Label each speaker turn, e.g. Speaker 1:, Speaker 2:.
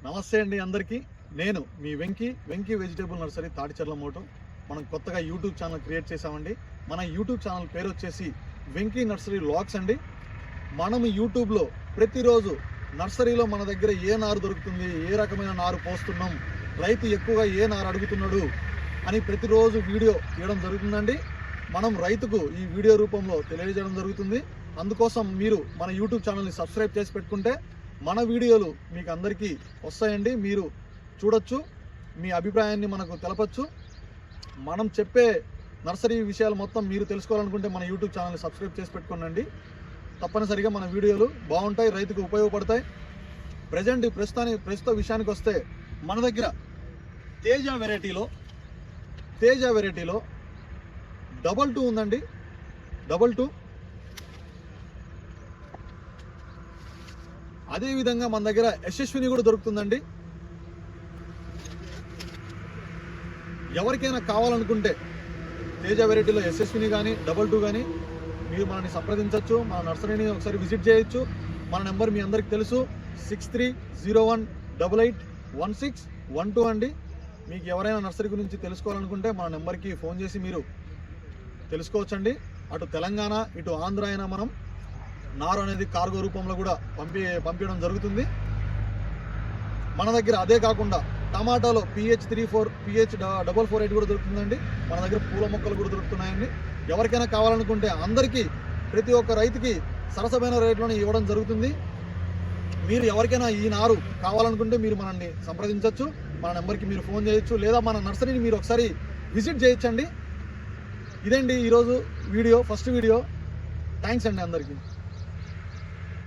Speaker 1: నమస్తే అండి అందరికీ. నేను మీ వెంకీ వెజిటేబుల్ నర్సరీ తాడిచర్ల మోటో. మనం కొత్తగా యూట్యూబ్ ఛానల్ క్రియేట్ చేసామండి. మన యూట్యూబ్ ఛానల్ పేరు వచ్చేసి వెంకీ నర్సరీ వ్లాగ్స్ అండి. మనం యూట్యూబ్లో ప్రతిరోజు నర్సరీలో మన దగ్గర ఏ నారు దొరుకుతుంది, ఏ రకమైన నారు పోస్తున్నాం, రైతు ఎక్కువగా ఏ నారు అడుగుతున్నాడు అని ప్రతిరోజు వీడియో తీయడం జరుగుతుందండి. మనం రైతుకు ఈ వీడియో రూపంలో తెలియజేయడం జరుగుతుంది. అందుకోసం మీరు మన యూట్యూబ్ ఛానల్ని సబ్స్క్రైబ్ చేసి పెట్టుకుంటే మన వీడియోలు మీకు అందరికీ వస్తాయండి. మీరు చూడొచ్చు, మీ అభిప్రాయాన్ని మనకు తెలపచ్చు. మనం చెప్పే నర్సరీ విషయాలు మొత్తం మీరు తెలుసుకోవాలనుకుంటే మన యూట్యూబ్ ఛానల్ని సబ్స్క్రైబ్ చేసి పెట్టుకోండి. తప్పనిసరిగా మన వీడియోలు బాగుంటాయి, రైతుకు ఉపయోగపడతాయి. ప్రస్తుత విషయానికి వస్తే మన దగ్గర తేజ వెరైటీలో 22 ఉందండి. 22 అదేవిధంగా మన దగ్గర యశస్విని కూడా దొరుకుతుందండి. ఎవరికైనా కావాలనుకుంటే తేజ వెరైటీలో యశస్విని కానీ 22 కానీ మీరు మనల్ని సంప్రదించవచ్చు. మన నర్సరీని ఒకసారి విజిట్ చేయొచ్చు. మన నెంబర్ మీ అందరికీ తెలుసు, 6301881612 అండి. మీకు ఎవరైనా నర్సరీ గురించి తెలుసుకోవాలనుకుంటే మన నెంబర్కి ఫోన్ చేసి మీరు తెలుసుకోవచ్చండి. అటు తెలంగాణ ఇటు ఆంధ్ర అయినా మనం నారు అనేది కార్గో రూపంలో కూడా పంపించడం జరుగుతుంది మన దగ్గర. అదే కాకుండా టమాటాలో PH34 PH448 కూడా దొరుకుతుందండి. మన దగ్గర పూల మొక్కలు కూడా దొరుకుతున్నాయండి. ఎవరికైనా కావాలనుకుంటే అందరికీ ప్రతి ఒక్క రైతుకి సరసమైన రేట్లోనే ఇవ్వడం జరుగుతుంది. మీరు ఎవరికైనా ఈ నారు కావాలనుకుంటే మీరు మనల్ని సంప్రదించవచ్చు. మన నెంబర్కి మీరు ఫోన్ చేయొచ్చు, లేదా మన నర్సరీని మీరు ఒకసారి విజిట్ చేయొచ్చండి. ఇదండి ఈరోజు వీడియో, ఫస్ట్ వీడియో. థ్యాంక్స్ అండి అందరికీ.